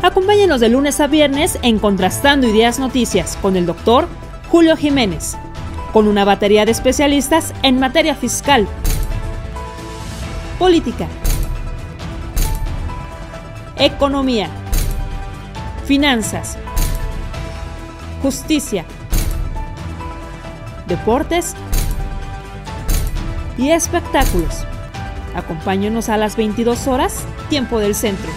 Acompáñenos de lunes a viernes en Contrastando Ideas Noticias con el doctor Julio Jiménez, con una batería de especialistas en materia fiscal, política, economía, finanzas, justicia, deportes y espectáculos. Acompáñenos a las 22 horas, tiempo del centro.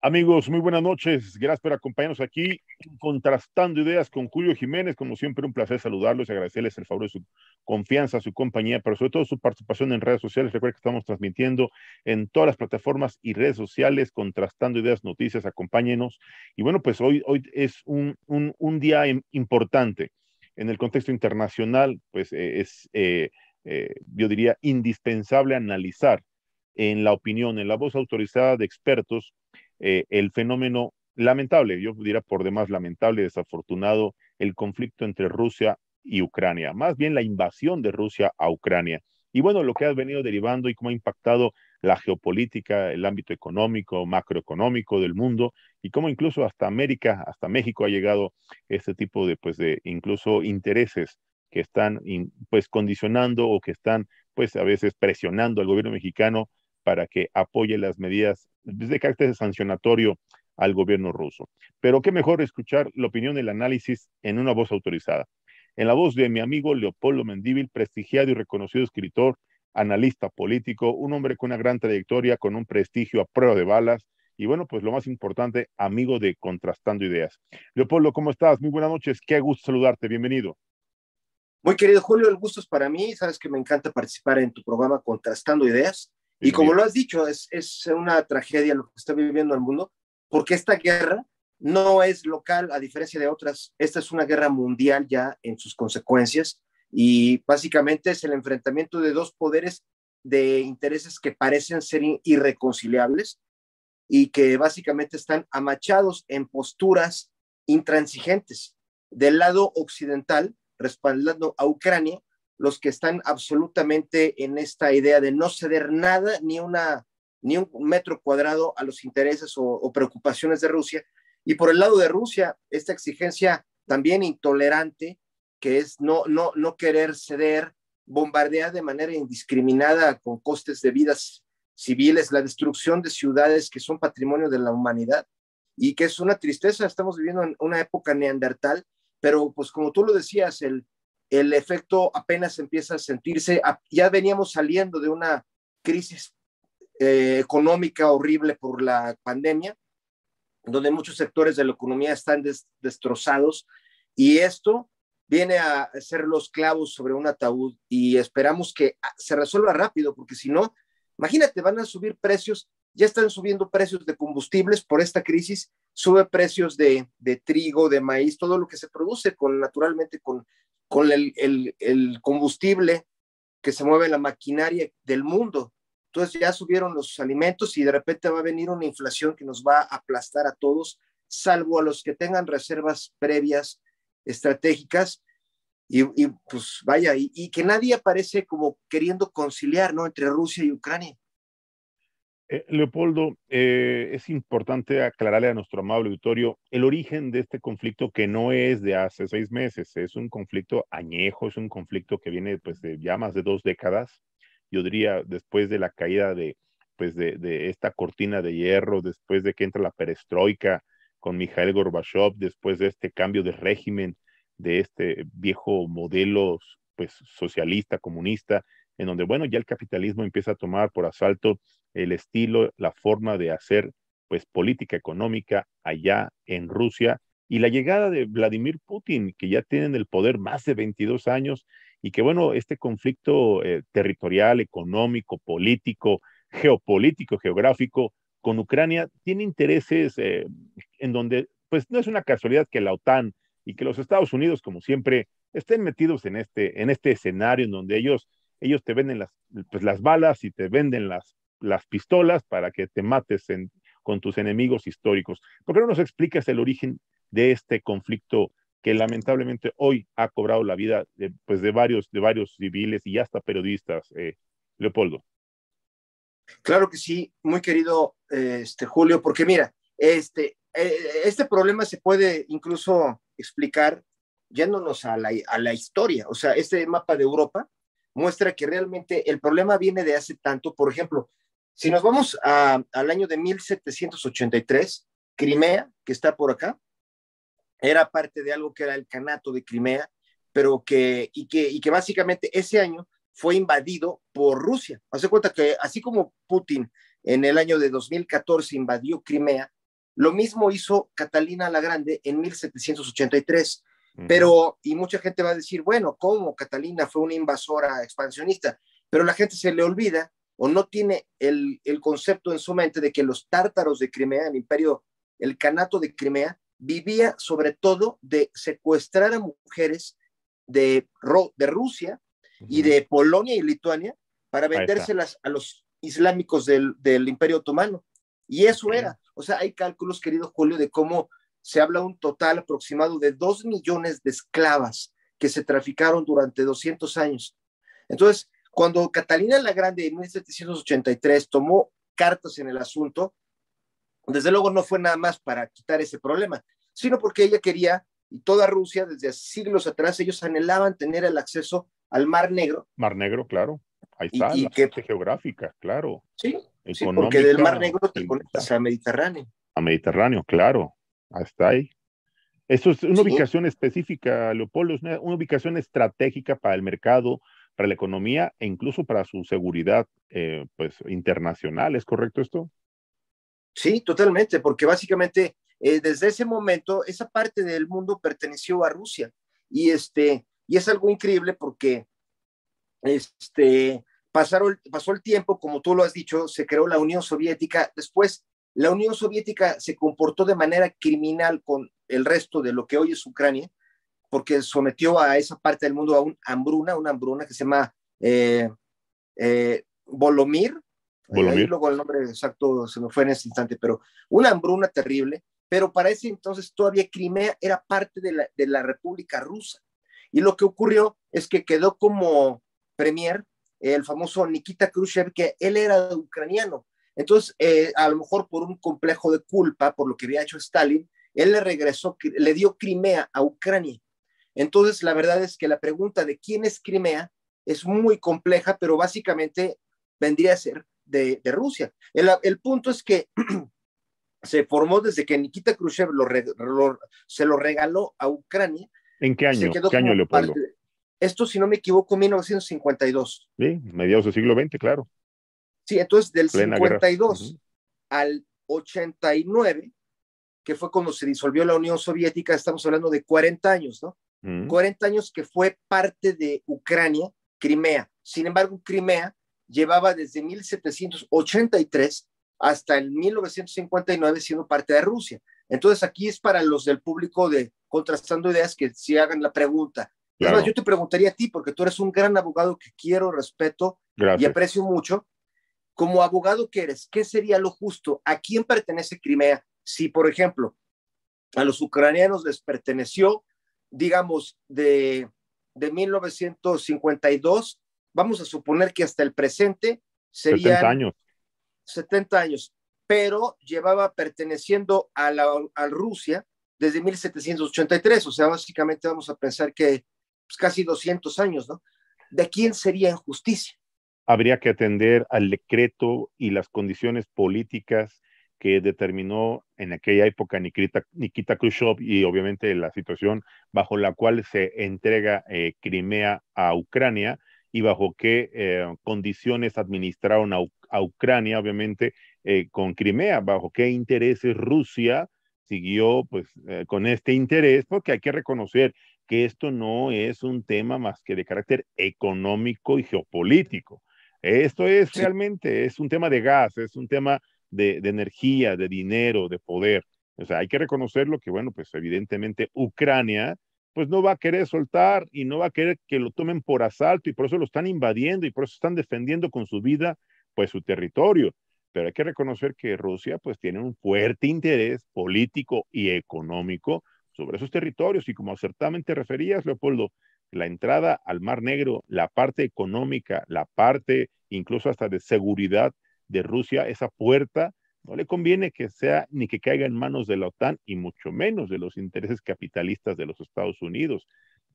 Amigos, muy buenas noches. Gracias por acompañarnos aquí en Contrastando Ideas con Julio Jiménez. Como siempre, un placer saludarlos y agradecerles el favor de su confianza, su compañía, pero sobre todo su participación en redes sociales. Recuerden que estamos transmitiendo en todas las plataformas y redes sociales, Contrastando Ideas Noticias. Acompáñenos. Y bueno, pues hoy es un día importante en el contexto internacional. Pues yo diría, indispensable analizar en la opinión, en la voz autorizada de expertos, el fenómeno lamentable, yo diría por demás lamentable, desafortunado, el conflicto entre Rusia y Ucrania, más bien la invasión de Rusia a Ucrania. Y bueno, lo que ha venido derivando y cómo ha impactado la geopolítica, el ámbito económico, macroeconómico del mundo, y cómo incluso hasta América, hasta México ha llegado este tipo de incluso intereses que están pues condicionando o que están pues a veces presionando al gobierno mexicano para que apoye las medidas de carácter sancionatorio al gobierno ruso. Pero qué mejor escuchar la opinión y el análisis en una voz autorizada. En la voz de mi amigo Leopoldo Mendívil, prestigiado y reconocido escritor, analista político, un hombre con una gran trayectoria, con un prestigio a prueba de balas, y bueno, pues lo más importante, amigo de Contrastando Ideas. Leopoldo, ¿cómo estás? Muy buenas noches, qué gusto saludarte, bienvenido. Muy querido Julio, el gusto es para mí, sabes que me encanta participar en tu programa Contrastando Ideas. Y como lo has dicho, es una tragedia lo que está viviendo el mundo, porque esta guerra no es local, a diferencia de otras. Esta es una guerra mundial ya en sus consecuencias, y básicamente es el enfrentamiento de dos poderes de intereses que parecen ser irreconciliables y que básicamente están amachados en posturas intransigentes. Del lado occidental, respaldando a Ucrania, los que están absolutamente en esta idea de no ceder nada, ni un metro cuadrado a los intereses o preocupaciones de Rusia. Y por el lado de Rusia, esta exigencia también intolerante, que es no querer ceder, bombardear de manera indiscriminada con costes de vidas civiles, la destrucción de ciudades que son patrimonio de la humanidad, y que es una tristeza. Estamos viviendo en una época neandertal, pero pues como tú lo decías, el efecto apenas empieza a sentirse. Ya veníamos saliendo de una crisis económica horrible por la pandemia, donde muchos sectores de la economía están destrozados, y esto viene a ser los clavos sobre un ataúd, y esperamos que se resuelva rápido, porque si no, imagínate, van a subir precios. Ya están subiendo precios de combustibles por esta crisis, sube precios de trigo, de maíz, todo lo que se produce naturalmente con el combustible que se mueve la maquinaria del mundo. Entonces ya subieron los alimentos, y de repente va a venir una inflación que nos va a aplastar a todos, salvo a los que tengan reservas previas estratégicas. Y pues vaya, y que nadie aparece como queriendo conciliar, ¿no?, entre Rusia y Ucrania. Leopoldo, es importante aclararle a nuestro amable auditorio el origen de este conflicto, que no es de hace 6 meses, es un conflicto añejo, es un conflicto que viene pues de ya más de 2 décadas. Yo diría después de la caída de esta cortina de hierro, después de que entra la perestroika con Mikhail Gorbachev, después de este cambio de régimen, de este viejo modelo pues socialista, comunista, en donde bueno, ya el capitalismo empieza a tomar por asalto el estilo, la forma de hacer pues política económica allá en Rusia, y la llegada de Vladimir Putin, que ya tienen el poder más de 22 años, y que bueno, este conflicto territorial, económico, político, geopolítico, geográfico con Ucrania tiene intereses en donde pues no es una casualidad que la OTAN y que los Estados Unidos, como siempre, estén metidos en este escenario en donde ellos te venden las balas y te venden las pistolas para que te mates con tus enemigos históricos. ¿Por qué no nos explicas el origen de este conflicto que lamentablemente hoy ha cobrado la vida de varios civiles y hasta periodistas, Leopoldo? Claro que sí, muy querido Julio, porque mira, este problema se puede incluso explicar yéndonos a la historia. O sea, este mapa de Europa muestra que realmente el problema viene de hace tanto. Por ejemplo, si nos vamos al año de 1783, Crimea, que está por acá, era parte de algo que era el Kanato de Crimea, pero que básicamente ese año fue invadido por Rusia. Hace cuenta que así como Putin en el año de 2014 invadió Crimea, lo mismo hizo Catalina la Grande en 1783. Pero, y mucha gente va a decir, bueno, ¿cómo Catalina fue una invasora expansionista? Pero la gente se le olvida o no tiene el concepto en su mente de que los tártaros de Crimea, el imperio, el Kanato de Crimea, vivía sobre todo de secuestrar a mujeres de Rusia y de Polonia y Lituania para vendérselas a los islámicos del Imperio Otomano. Y eso era. O sea, hay cálculos, querido Julio, de cómo se habla un total aproximado de 2 millones de esclavas que se traficaron durante 200 años. Entonces, cuando Catalina la Grande en 1783 tomó cartas en el asunto, desde luego no fue nada más para quitar ese problema, sino porque ella quería, y toda Rusia desde siglos atrás, ellos anhelaban tener el acceso al Mar Negro. Mar Negro, claro. Ahí está, la parte geográfica, claro. Sí, sí, porque del Mar Negro te conectas a Mediterráneo. A Mediterráneo, claro. Hasta ahí. Eso es una ubicación específica, Leopoldo, es una ubicación estratégica para el mercado, para la economía e incluso para su seguridad pues, internacional. ¿Es correcto esto? Sí, totalmente, porque básicamente desde ese momento esa parte del mundo perteneció a Rusia y es algo increíble porque pasó el tiempo, como tú lo has dicho, se creó la Unión Soviética, después la Unión Soviética se comportó de manera criminal con el resto de lo que hoy es Ucrania, porque sometió a esa parte del mundo a una hambruna que se llama Volomir. Ahí luego el nombre exacto se me fue en ese instante, pero una hambruna terrible, pero para ese entonces todavía Crimea era parte de la República Rusa. Y lo que ocurrió es que quedó como premier el famoso Nikita Khrushchev, que él era ucraniano. Entonces, a lo mejor por un complejo de culpa, por lo que había hecho Stalin, él le dio Crimea a Ucrania. Entonces, la verdad es que la pregunta de quién es Crimea es muy compleja, pero básicamente vendría a ser de Rusia. El punto es que se formó desde que Nikita Khrushchev se lo regaló a Ucrania. ¿En qué año? ¿Qué año, Leopoldo? Esto, si no me equivoco, 1952. Sí, mediados del siglo XX, claro. Sí, entonces del 52 al 89, que fue cuando se disolvió la Unión Soviética, estamos hablando de 40 años, ¿no? 40 años que fue parte de Ucrania, Crimea. Sin embargo, Crimea llevaba desde 1783 hasta el 1959 siendo parte de Rusia. Entonces aquí es para los del público de Contrastando Ideas que si hagan la pregunta. Claro. Además, yo te preguntaría a ti, porque tú eres un gran abogado que quiero, respeto y aprecio mucho. Como abogado que eres, ¿qué sería lo justo? ¿A quién pertenece Crimea? Si, por ejemplo, a los ucranianos les perteneció, digamos, de 1952, vamos a suponer que hasta el presente serían 70 años, pero llevaba perteneciendo a Rusia desde 1783, o sea, básicamente vamos a pensar que pues, casi 200 años, ¿no? ¿De quién sería en justicia? Habría que atender al decreto y las condiciones políticas que determinó en aquella época Nikita Khrushchev y obviamente la situación bajo la cual se entrega Crimea a Ucrania y bajo qué condiciones administraron a Ucrania, obviamente con Crimea, bajo qué intereses Rusia siguió pues con este interés, porque hay que reconocer que esto no es un tema más que de carácter económico y geopolítico. Esto es realmente, es un tema de gas, es un tema de energía, de dinero, de poder. O sea, hay que reconocerlo que, bueno, pues evidentemente Ucrania, pues no va a querer soltar y no va a querer que lo tomen por asalto y por eso lo están invadiendo y por eso están defendiendo con su vida, pues su territorio. Pero hay que reconocer que Rusia, pues tiene un fuerte interés político y económico sobre esos territorios y como acertadamente referías, Leopoldo, la entrada al Mar Negro, la parte económica, la parte incluso hasta de seguridad de Rusia, esa puerta, no le conviene que sea ni que caiga en manos de la OTAN y mucho menos de los intereses capitalistas de los Estados Unidos.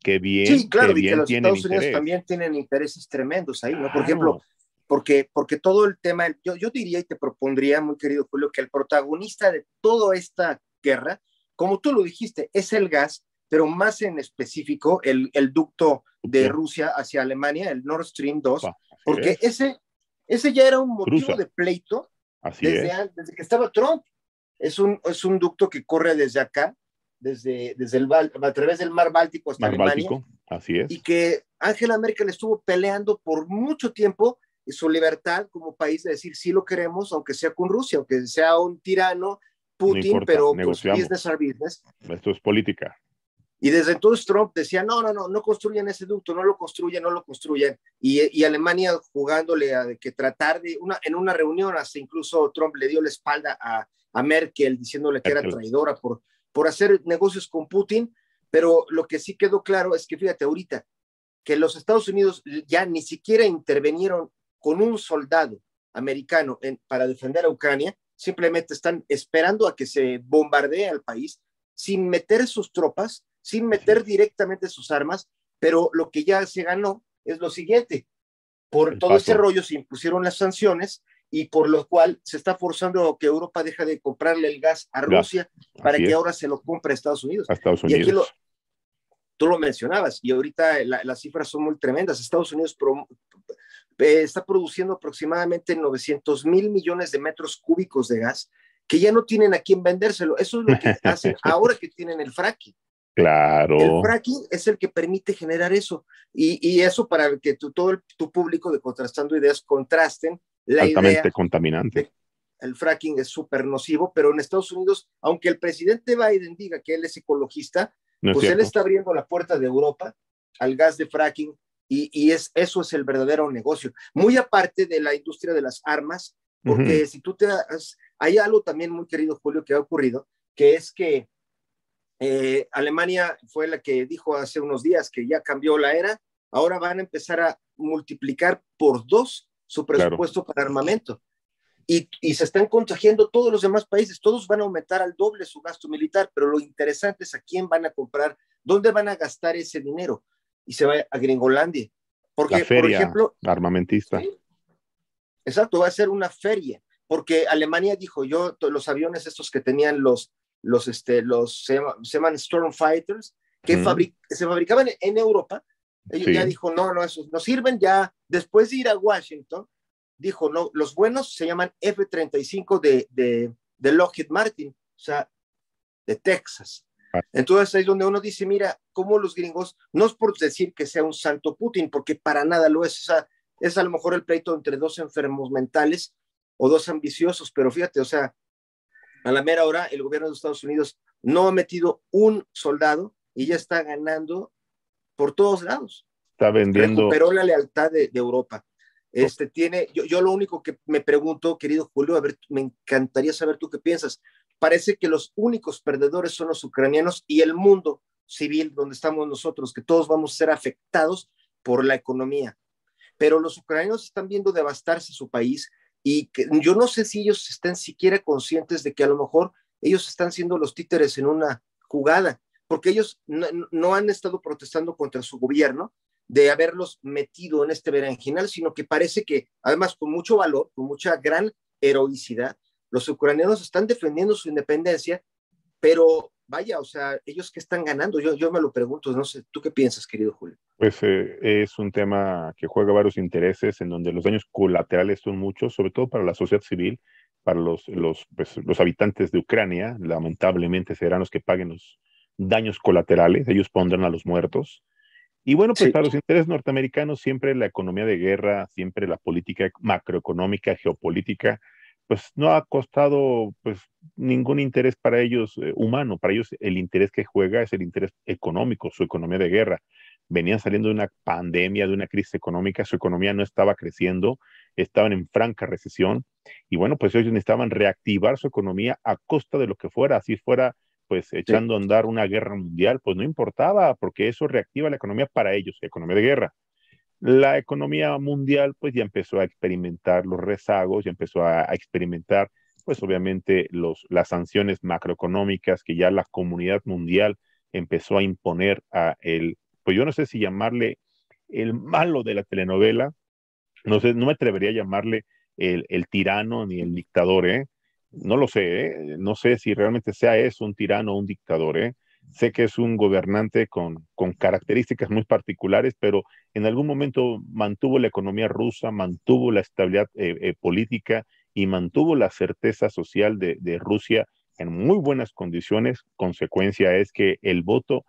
Sí, claro, que y que bien los tienen Estados Unidos interés. también tienen intereses tremendos ahí, ¿no? Por ejemplo, Claro, porque todo el tema, yo diría y te propondría, muy querido Julio, que el protagonista de toda esta guerra, como tú lo dijiste, es el gas, pero más en específico el ducto de Rusia hacia Alemania, el Nord Stream 2, así porque es, ese ya era un motivo cruza, de pleito así es, desde que estaba Trump. Es un ducto que corre desde acá, a través del mar Báltico hasta Mar Alemania, Báltico, así y es, que Angela Merkel estuvo peleando por mucho tiempo su libertad como país de decir sí lo queremos, aunque sea con Rusia, aunque sea un tirano, no Putin, importa, pero pues business negociamos, are business. esto es política. Y desde entonces Trump decía, no construyan ese ducto, no lo construyan, no lo construyan. Y Alemania jugándole a que tratar en una reunión, hasta incluso Trump le dio la espalda a Merkel, diciéndole que era Merkel, traidora por hacer negocios con Putin. Pero lo que sí quedó claro es que, fíjate, ahorita, que los Estados Unidos ya ni siquiera intervinieron con un soldado americano para defender a Ucrania, simplemente están esperando a que se bombardee al país sin meter sus tropas, sin meter directamente sus armas, pero lo que ya se ganó es lo siguiente: por el todo ese paso, rollo se impusieron las sanciones y por lo cual se está forzando que Europa deje de comprarle el gas a gas, Rusia para así que es, ahora se lo compre a Estados Unidos. a Estados Y aquí Unidos. tú lo mencionabas, y ahorita las cifras son muy tremendas. Estados Unidos está produciendo aproximadamente 900,000 millones de metros cúbicos de gas que ya no tienen a quién vendérselo. Eso es lo que hacen ahora que tienen el fracking. El Claro, fracking es el que permite generar eso. Y eso para que todo tu público de Contrastando Ideas contrasten la altamente idea contaminante, de el fracking es súper nocivo, pero en Estados Unidos, aunque el presidente Biden diga que él es ecologista, ¿no es pues él cierto? está abriendo la puerta de Europa al gas de fracking eso es el verdadero negocio. Muy aparte de la industria de las armas, Ujú, porque si tú hay algo también, muy querido Julio, que ha ocurrido, que es que Alemania fue la que dijo hace unos días que ya cambió la era, ahora van a empezar a multiplicar por 2 su claro, presupuesto para armamento. Y se están contagiando todos los demás países, todos van a aumentar al doble su gasto militar, pero lo interesante es a quién van a comprar, dónde van a gastar ese dinero, y se va a Gringolandia. la Porque, por feria ejemplo, armamentista, sí, exacto, va a ser una feria, porque Alemania dijo, los aviones estos que tenían se llaman Stormfighters, que se fabricaban en Europa, ellos ya sí, dijo, no, esos no sirven, ya después de ir a Washington, dijo, no, los buenos se llaman F-35 de Lockheed Martin, o sea, de Texas. Entonces ahí es donde uno dice, mira, cómo los gringos, no es por decir que sea un santo Putin, porque para nada lo es, o sea, es a lo mejor el pleito entre dos enfermos mentales o dos ambiciosos, pero fíjate, o sea, a la mera hora el gobierno de Estados Unidos no ha metido un soldado y ya está ganando por todos lados. está vendiendo, Recuperó la lealtad de Europa. Yo lo único que me pregunto, querido Julio, a ver, me encantaría saber tú qué piensas. Parece que los únicos perdedores son los ucranianos y el mundo civil donde estamos nosotros, que todos vamos a ser afectados por la economía. Pero los ucranianos están viendo devastarse su país y que yo no sé si ellos estén siquiera conscientes de que a lo mejor ellos están siendo los títeres en una jugada, porque ellos no han estado protestando contra su gobierno de haberlos metido en este berenjenal, sino que parece que, además, con mucho valor, con mucha gran heroicidad, los ucranianos están defendiendo su independencia, pero vaya, o sea, ellos qué están ganando, yo me lo pregunto, no sé, ¿tú qué piensas, querido Julio? pues es un tema que juega varios intereses en donde los daños colaterales son muchos, sobre todo para la sociedad civil, para pues, los habitantes de Ucrania, lamentablemente serán los que paguen los daños colaterales, ellos pondrán a los muertos. Y bueno, pues Sí, para los intereses norteamericanos siempre la economía de guerra, siempre la política macroeconómica, geopolítica, pues no ha costado pues ningún interés para ellos humano. Para ellos el interés que juega es el interés económico, su economía de guerra. Venían saliendo de una pandemia, de una crisis económica, su economía no estaba creciendo, estaban en franca recesión y bueno, pues ellos necesitaban reactivar su economía a costa de lo que fuera, así fuera pues sí, echando a andar una guerra mundial, pues no importaba, porque eso reactiva la economía para ellos, economía de guerra. la economía mundial pues ya empezó a experimentar los rezagos, ya empezó a experimentar pues obviamente las sanciones macroeconómicas que ya la comunidad mundial empezó a imponer pues yo no sé si llamarle el malo de la telenovela, no sé, no me atrevería a llamarle el tirano ni el dictador, ¿eh? No lo sé, ¿eh? No sé si realmente sea eso un tirano o un dictador, ¿eh? Sé que es un gobernante con características muy particulares, pero en algún momento mantuvo la economía rusa, mantuvo la estabilidad política y mantuvo la certeza social de Rusia en muy buenas condiciones. Consecuencia es que el voto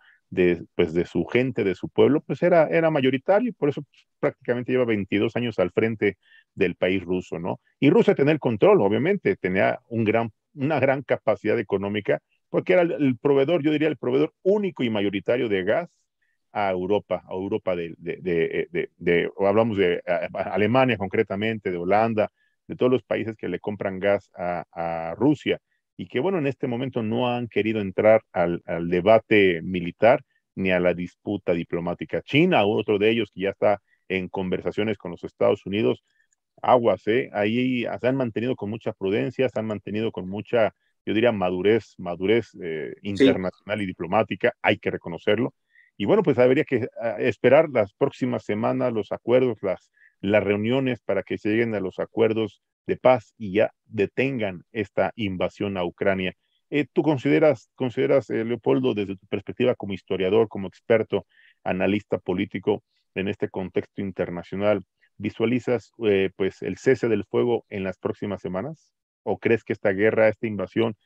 pues, de su gente, de su pueblo, pues era mayoritario y por eso pues, prácticamente lleva 22 años al frente del país ruso, ¿no? Y Rusia tenía el control, obviamente, tenía una gran capacidad económica, porque era el proveedor, yo diría el proveedor único y mayoritario de gas a Europa hablamos de Alemania concretamente, de Holanda, de todos los países que le compran gas a Rusia y que, bueno, en este momento no han querido entrar al debate militar ni a la disputa diplomática. China, otro de ellos que ya está en conversaciones con los Estados Unidos, aguas, ¿eh? Ahí se han mantenido con mucha prudencia, se han mantenido con mucha, yo diría, madurez Sí. internacional y diplomática, hay que reconocerlo. Y bueno, pues habría que esperar las próximas semanas los acuerdos, las reuniones para que se lleguen a los acuerdos de paz y ya detengan esta invasión a Ucrania. ¿Tú consideras Leopoldo, desde tu perspectiva como historiador, como experto, analista político en este contexto internacional, visualizas pues el cese del fuego en las próximas semanas? ¿O crees que esta guerra, esta invasión,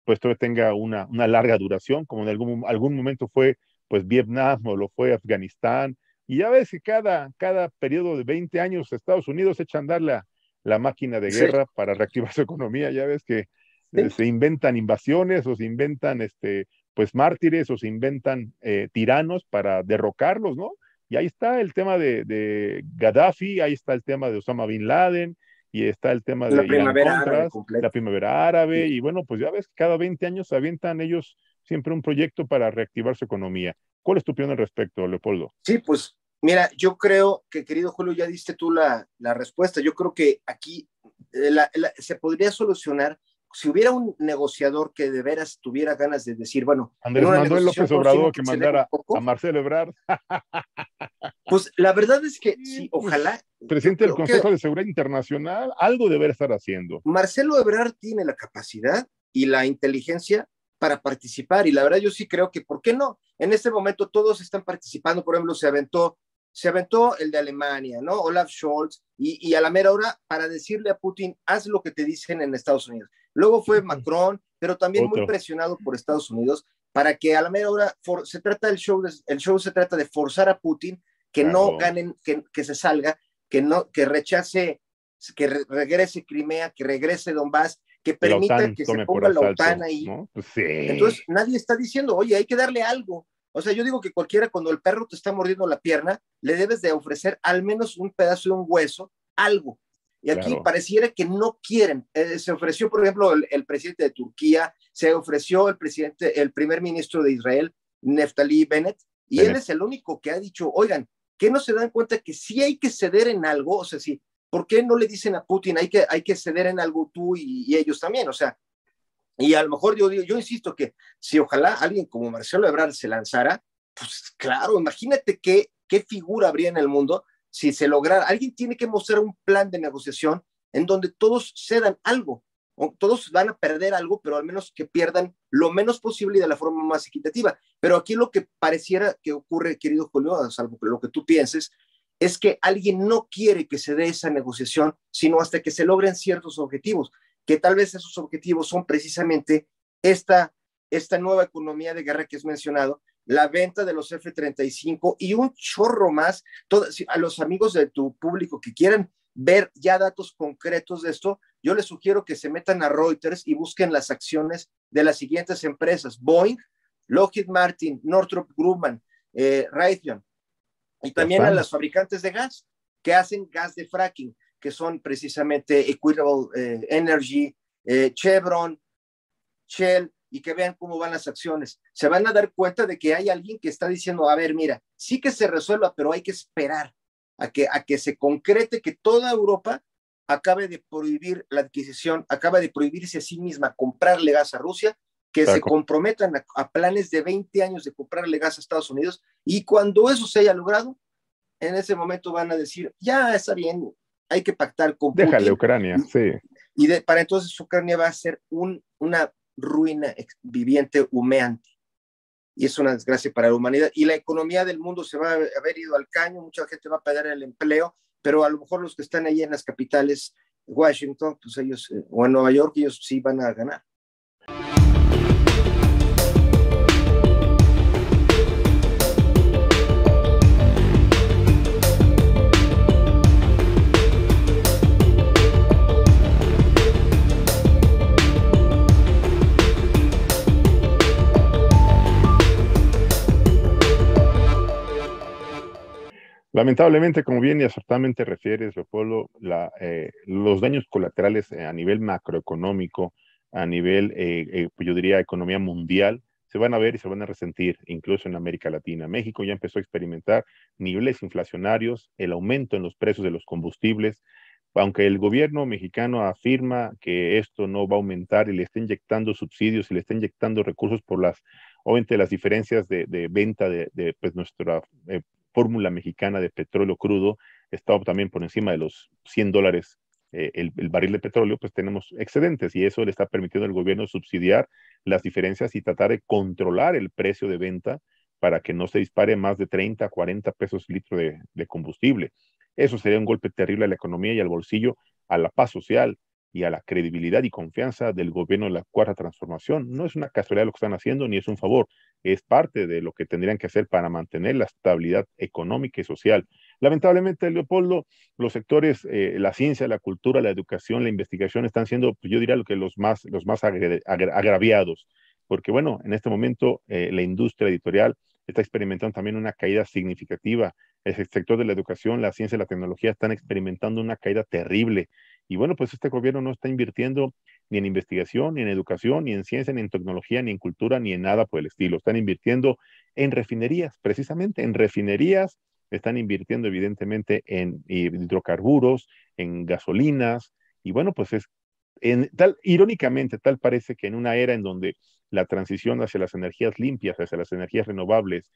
pues todavía tenga una larga duración, como en algún momento fue pues Vietnam o lo fue Afganistán? Y ya ves que cada periodo de 20 años Estados Unidos echa a andar la máquina de Sí, guerra para reactivar su economía. Ya ves que sí. se inventan invasiones o se inventan pues mártires o se inventan tiranos para derrocarlos, ¿no? Y ahí está el tema de Gaddafi, ahí está el tema de Osama Bin Laden, y está el tema La de Irán primavera árabe Contras, la completa. primavera árabe, y bueno, pues ya ves, cada 20 años se avientan ellos siempre un proyecto para reactivar su economía. ¿Cuál es tu opinión al respecto, Leopoldo? Sí, pues mira, yo creo que, querido Julio, ya diste tú la respuesta. Yo creo que aquí se podría solucionar si hubiera un negociador que de veras tuviera ganas de decir, bueno, en Andrés una Manuel negociación López todos tienen Obrador que que ceder un mandara a poco. Marcelo Ebrard, Pues la verdad es que y, sí, pues ojalá. Yo presidente del creo que Consejo de Seguridad Internacional, algo debe estar haciendo. Marcelo Ebrard tiene la capacidad y la inteligencia para participar. Y la verdad, yo sí creo que, ¿por qué no? En este momento todos están participando. Por ejemplo, se aventó el de Alemania, ¿no? Olaf Scholz, y a la mera hora para decirle a Putin, haz lo que te dicen en Estados Unidos. Luego fue Macron, pero también muy Otro, presionado por Estados Unidos para que a la mera hora el show se trata de forzar a Putin que no claro, ganen, que se salga, que rechace, que regrese Crimea, que regrese Donbass, que que la permita OTAN que se tome por ponga la OTAN asalto, ahí. ¿no? Pues sí, Entonces nadie está diciendo, oye, hay que darle algo. O sea, yo digo que cualquiera, cuando el perro te está mordiendo la pierna, le debes de ofrecer al menos un pedazo de un hueso, algo. Y aquí claro. pareciera que no quieren. Se ofreció, por ejemplo, el presidente de Turquía, se ofreció el primer ministro de Israel, Neftali Bennett, y él Bennett. es el único que ha dicho, oigan, ¿qué no se dan cuenta que sí hay que ceder en algo? O sea, sí, ¿por qué no le dicen a Putin, hay que ceder en algo tú y ellos también? O sea, y a lo mejor yo insisto que si ojalá alguien como Marcelo Ebrard se lanzara, pues claro, imagínate qué figura habría en el mundo si se lograra. Alguien tiene que mostrar un plan de negociación en donde todos cedan algo. O todos van a perder algo, pero al menos que pierdan lo menos posible y de la forma más equitativa. Pero aquí lo que pareciera que ocurre, querido Julio, salvo lo que tú pienses, es que alguien no quiere que se dé esa negociación, sino hasta que se logren ciertos objetivos, que tal vez esos objetivos son precisamente esta nueva economía de guerra que has mencionado, la venta de los F-35 y un chorro más. A los amigos de tu público que quieran ver ya datos concretos de esto, yo les sugiero que se metan a Reuters y busquen las acciones de las siguientes empresas: Boeing, Lockheed Martin, Northrop Grumman, Raytheon, y Ya también a están. los fabricantes de gas que hacen gas de fracking, que son precisamente Equitable Energy, Chevron, Shell, y que vean cómo van las acciones. Se van a dar cuenta de que hay alguien que está diciendo, a ver, mira, sí que se resuelva, pero a que se concrete que toda Europa acabe de prohibir la adquisición, acaba de prohibirse a sí misma comprarle gas a Rusia, que se comprometan a planes de 20 años de comprarle gas a Estados Unidos, y cuando eso se haya logrado, en ese momento van a decir, ya está bien, hay que pactar con Putin. Déjale Ucrania, sí. Y para entonces Ucrania va a ser una ruina viviente, humeante. Y es una desgracia para la humanidad. Y la economía del mundo se va a haber ido al caño, mucha gente va a perder el empleo, pero a lo mejor los que están ahí en las capitales, Washington, pues ellos, o en Nueva York, ellos sí van a ganar. Lamentablemente, como bien y acertadamente refieres, Leopoldo, los daños colaterales a nivel macroeconómico, a nivel, pues yo diría, economía mundial, se van a ver y se van a resentir, incluso en América Latina. México ya empezó a experimentar niveles inflacionarios, el aumento en los precios de los combustibles, aunque el gobierno mexicano afirma que esto no va a aumentar y le está inyectando subsidios y le está inyectando recursos por obviamente las diferencias de venta de pues nuestra fórmula mexicana de petróleo crudo está también por encima de los $100 el barril de petróleo, pues tenemos excedentes y eso le está permitiendo al gobierno subsidiar las diferencias y tratar de controlar el precio de venta para que no se dispare más de 30, 40 pesos litro de combustible. Eso sería un golpe terrible a la economía y al bolsillo, a la paz social y a la credibilidad y confianza del gobierno de la Cuarta Transformación. No es una casualidad lo que están haciendo, ni es un favor, es parte de lo que tendrían que hacer para mantener la estabilidad económica y social. Lamentablemente, Leopoldo, los sectores, la ciencia, la cultura, la educación, la investigación están siendo, pues yo diría, los más agraviados, porque bueno, en este momento la industria editorial está experimentando también una caída significativa. El sector de la educación, la ciencia y la tecnología están experimentando una caída terrible. Y bueno, pues este gobierno no está invirtiendo ni en investigación, ni en educación, ni en ciencia, ni en tecnología, ni en cultura, ni en nada por el estilo. Están invirtiendo en refinerías, precisamente en refinerías, están invirtiendo evidentemente en hidrocarburos, en gasolinas, y bueno, pues irónicamente, tal parece que en una era en donde la transición hacia las energías limpias, hacia las energías renovables,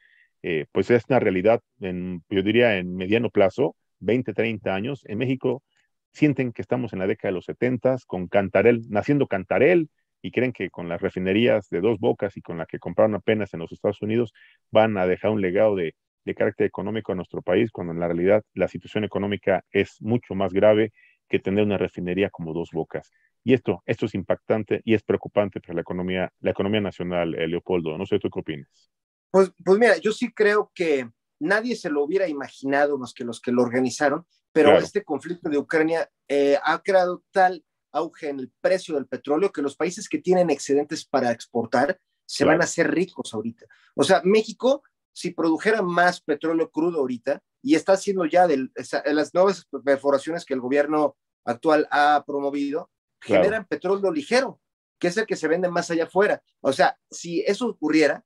pues es una realidad, yo diría en mediano plazo, 20, 30 años, en México sienten que estamos en la década de los 70 con Cantarell, naciendo Cantarell, y creen que con las refinerías de Dos Bocas y con la que compraron apenas en los Estados Unidos van a dejar un legado de carácter económico a nuestro país, cuando en la realidad la situación económica es mucho más grave que tener una refinería como Dos Bocas. Y esto es impactante y es preocupante para la economía nacional, Leopoldo. No sé, ¿tú qué opinas? Pues mira, yo sí creo que nadie se lo hubiera imaginado más que los que lo organizaron, pero claro, este conflicto de Ucrania ha creado tal auge en el precio del petróleo que los países que tienen excedentes para exportar se van a hacer ricos ahorita. O sea, México, si produjera más petróleo crudo ahorita, y está haciendo ya las nuevas perforaciones que el gobierno actual ha promovido, generan petróleo ligero, que es el que se vende más allá afuera. O sea, si eso ocurriera,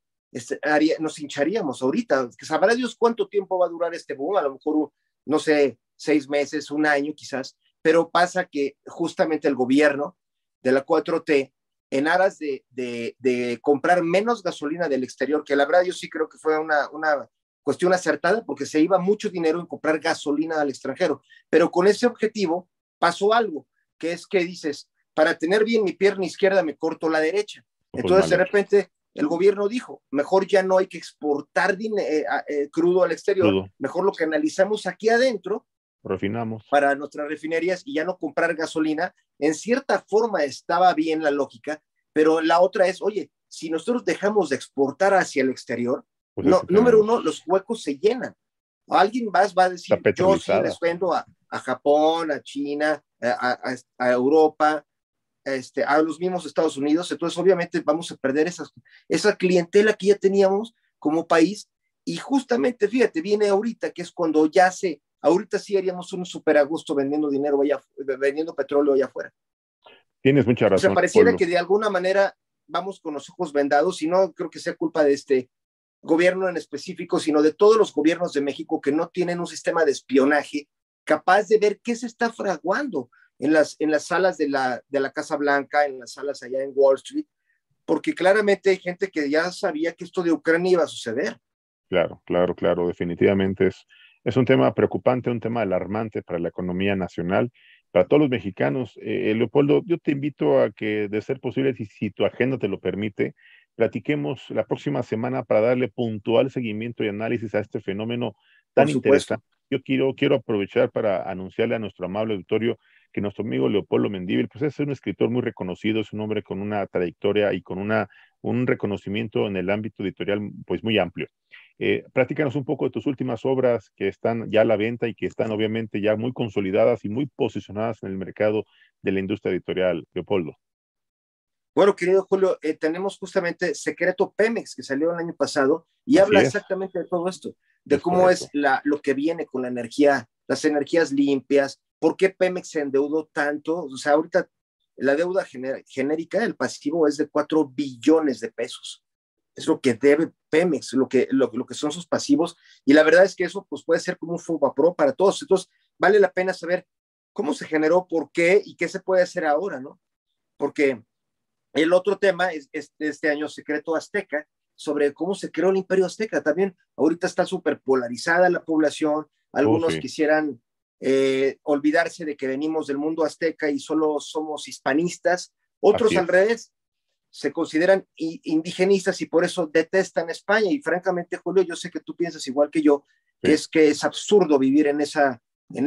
nos hincharíamos ahorita. Que sabrá Dios cuánto tiempo va a durar este boom, a lo mejor, no sé, 6 meses, 1 año quizás, pero pasa que justamente el gobierno de la 4T, en aras de comprar menos gasolina del exterior, que la verdad yo sí creo que fue una cuestión acertada, porque se iba mucho dinero en comprar gasolina al extranjero, pero con ese objetivo pasó algo, que es que dices, para tener bien mi pierna izquierda me corto la derecha. Entonces de repente el gobierno dijo, mejor ya no hay que exportar crudo al exterior, mejor lo canalizamos aquí adentro, refinamos para nuestras refinerías y ya no comprar gasolina. En cierta forma estaba bien la lógica, pero la otra es, oye, si nosotros dejamos de exportar hacia el exterior, pues número uno, los huecos se llenan. Alguien más va a decir, yo sí les vendo a Japón, a China, a Europa, a los mismos Estados Unidos, entonces obviamente vamos a perder esa clientela que ya teníamos como país, y justamente, fíjate, viene ahorita, que es cuando ya ahorita sí haríamos un súper a gusto vendiendo vendiendo petróleo allá afuera. Tienes mucha razón. O sea, pareciera que de alguna manera vamos con los ojos vendados, y no creo que sea culpa de gobierno en específico, sino de todos los gobiernos de México que no tienen un sistema de espionaje capaz de ver qué se está fraguando en las salas de la Casa Blanca, en las salas allá en Wall Street, porque claramente hay gente que ya sabía que esto de Ucrania iba a suceder. Claro, claro, claro, definitivamente es un tema preocupante, un tema alarmante para la economía nacional, para todos los mexicanos. Leopoldo, yo te invito a que, de ser posible, si tu agenda te lo permite, platiquemos la próxima semana para darle puntual seguimiento y análisis a este fenómeno tan Por supuesto. interesante. Yo quiero aprovechar para anunciarle a nuestro amable auditorio que nuestro amigo Leopoldo Mendívil, pues es un escritor muy reconocido, es un hombre con una trayectoria y con un reconocimiento en el ámbito editorial pues muy amplio. Platícanos un poco de tus últimas obras que están ya a la venta y que están obviamente ya muy consolidadas y muy posicionadas en el mercado de la industria editorial, Leopoldo. Bueno, querido Julio, tenemos justamente Secreto Pemex, que salió el año pasado, y Así habla es, exactamente de todo esto, de es cómo correcto. es lo que viene con la energía, las energías limpias, por qué Pemex se endeudó tanto. O sea, ahorita la deuda genérica, el pasivo, es de 4 billones de pesos. Es lo que debe Pemex, lo que son sus pasivos, y la verdad es que eso pues, puede ser como un FOBAPRO para todos. Entonces, vale la pena saber cómo se generó, por qué y qué se puede hacer ahora, ¿no? Porque el otro tema es este año Secreto Azteca, sobre cómo se creó el Imperio Azteca. También ahorita está súper polarizada la población, Oh, algunos sí, quisieran olvidarse de que venimos del mundo azteca y solo somos hispanistas, así otros al es. revés se consideran indigenistas y por eso detestan España. Y francamente, Julio, yo sé que tú piensas igual que yo, Sí, que es absurdo vivir en esa, en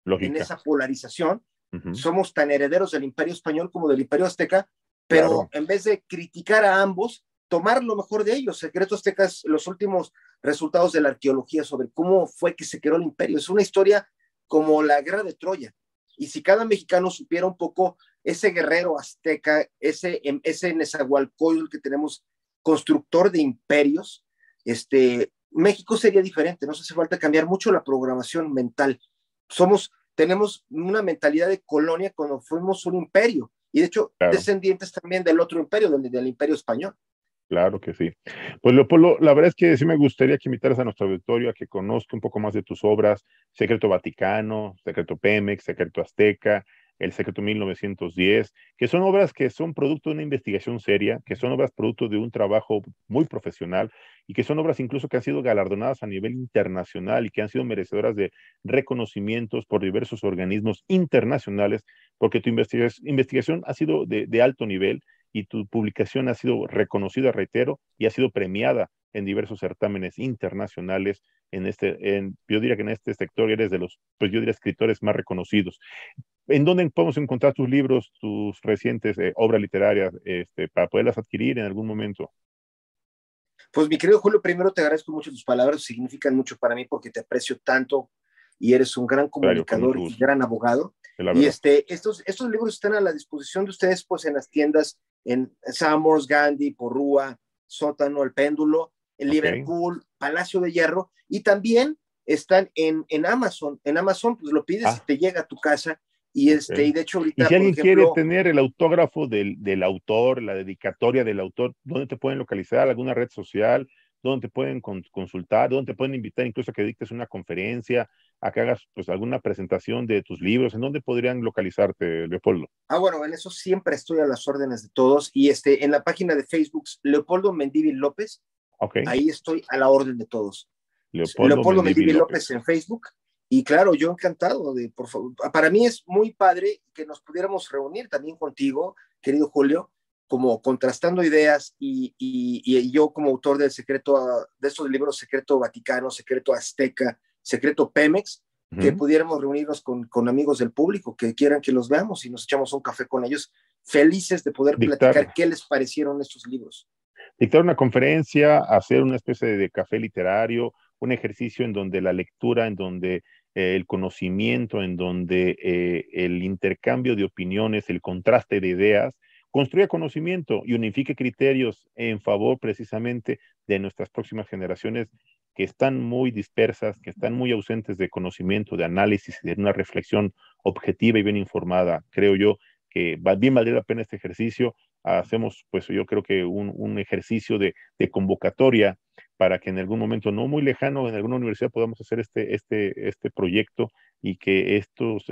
lógica. esa polarización. Ujú, Somos tan herederos del Imperio Español como del Imperio Azteca, pero claro. en vez de criticar a ambos, tomar lo mejor de ellos. Secreto Azteca es los últimos resultados de la arqueología sobre cómo fue que se creó el imperio. Es una historia como la guerra de Troya. Y si cada mexicano supiera un poco ese guerrero azteca, ese Nezahualcóyotl que tenemos, constructor de imperios, México sería diferente. No hace falta cambiar mucho la programación mental. Tenemos una mentalidad de colonia cuando fuimos un imperio. Y de hecho, Claro. descendientes también del otro imperio, del imperio español. Claro que sí. Pues Leopoldo, la verdad es que sí me gustaría que invitaras a nuestro auditorio a que conozca un poco más de tus obras, Secreto Vaticano, Secreto Pemex, Secreto Azteca, El Secreto 1910, que son obras que son producto de una investigación seria, que son obras producto de un trabajo muy profesional y que son obras incluso que han sido galardonadas a nivel internacional y que han sido merecedoras de reconocimientos por diversos organismos internacionales, porque tu investigación ha sido de alto nivel y tu publicación ha sido reconocida, reitero, y ha sido premiada en diversos certámenes internacionales yo diría que en este sector eres de los, pues yo diría, escritores más reconocidos. ¿En dónde podemos encontrar tus libros, tus recientes obras literarias, para poderlas adquirir en algún momento? Pues mi querido Julio, primero te agradezco mucho tus palabras, significan mucho para mí porque te aprecio tanto y eres un gran Claro, con mucho comunicador y gusto, gran abogado. es la Y verdad. estos libros están a la disposición de ustedes pues en las tiendas, en Summers, Gandhi, Porrúa, Sótano, El Péndulo, en Ok. Liverpool, Palacio de Hierro, y también están en Amazon. En Amazon pues lo pides y Ah, te llega a tu casa. Y, ok. y de hecho Y ahorita, si por alguien quiere ejemplo, tener el autógrafo del autor, la dedicatoria del autor, ¿dónde te pueden localizar? ¿Alguna red social? ¿Dónde te pueden consultar? ¿Dónde te pueden invitar incluso a que dictes una conferencia, a que hagas pues alguna presentación de tus libros? ¿En dónde podrían localizarte, Leopoldo? bueno, en eso siempre estoy a las órdenes de todos. Y en la página de Facebook, Leopoldo Mendívil López, Ok, ahí estoy a la orden de todos. Leopoldo Leopoldo Mendívil Mendívil López. López en Facebook. Y claro, yo encantado de, por favor, para mí es muy padre que nos pudiéramos reunir también contigo, querido Julio, como contrastando ideas y yo como autor del secreto, de estos libros, Secreto Vaticano, Secreto Azteca, Secreto Pemex, que Ujú. pudiéramos reunirnos con amigos del público que quieran que los veamos y nos echamos un café con ellos, felices de poder platicar Dictar, qué les parecieron estos libros. dictar una conferencia, hacer una especie de café literario, un ejercicio en donde la lectura, en donde el conocimiento, en donde el intercambio de opiniones, el contraste de ideas, construya conocimiento y unifique criterios en favor precisamente de nuestras próximas generaciones que están muy dispersas, que están muy ausentes de conocimiento, de análisis, de una reflexión objetiva y bien informada. Creo yo que bien valdría la pena este ejercicio. Hacemos, pues yo creo que un ejercicio de convocatoria para que en algún momento no muy lejano, en alguna universidad podamos hacer este proyecto y que estos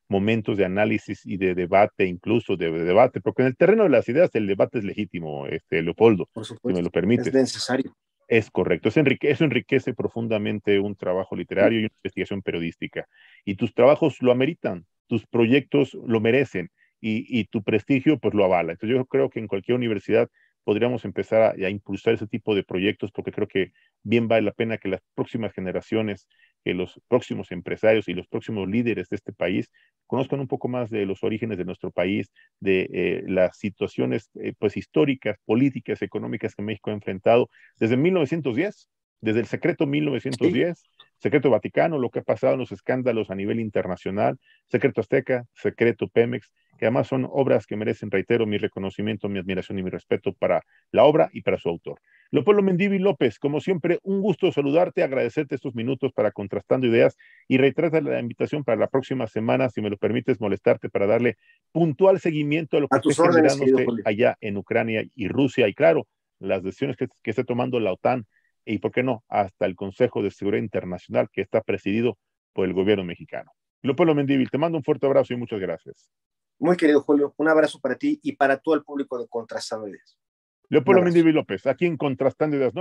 momentos de análisis y de debate, incluso de debate, porque en el terreno de las ideas el debate es legítimo, Leopoldo, Por si me supuesto, lo permites. es necesario. Es correcto, eso enriquece profundamente un trabajo literario y una investigación periodística. Y tus trabajos lo ameritan, tus proyectos lo merecen y tu prestigio pues lo avala. Entonces yo creo que en cualquier universidad podríamos empezar a impulsar ese tipo de proyectos porque creo que bien vale la pena que las próximas generaciones, que los próximos empresarios y los próximos líderes de este país conozcan un poco más de los orígenes de nuestro país, de las situaciones pues históricas, políticas, económicas que México ha enfrentado desde 1910, desde el secreto 1910, sí. Secreto Vaticano, lo que ha pasado en los escándalos a nivel internacional, secreto Azteca, secreto Pemex, que además son obras que merecen, reitero, mi reconocimiento, mi admiración y mi respeto para la obra y para su autor. Leopoldo Mendívil López, como siempre, un gusto saludarte, agradecerte estos minutos para Contrastando Ideas y reiterarte la invitación para la próxima semana, si me lo permites, molestarte para darle puntual seguimiento a lo que esté generándose allá en Ucrania y Rusia, y claro, las decisiones que esté tomando la OTAN y, ¿por qué no?, hasta el Consejo de Seguridad Internacional que está presidido por el gobierno mexicano. Leopoldo Mendívil, te mando un fuerte abrazo y muchas gracias. Muy querido Julio, un abrazo para ti y para todo el público de Contrastando Ideas. Leopoldo Mendívil López, aquí en Contrastando Ideas.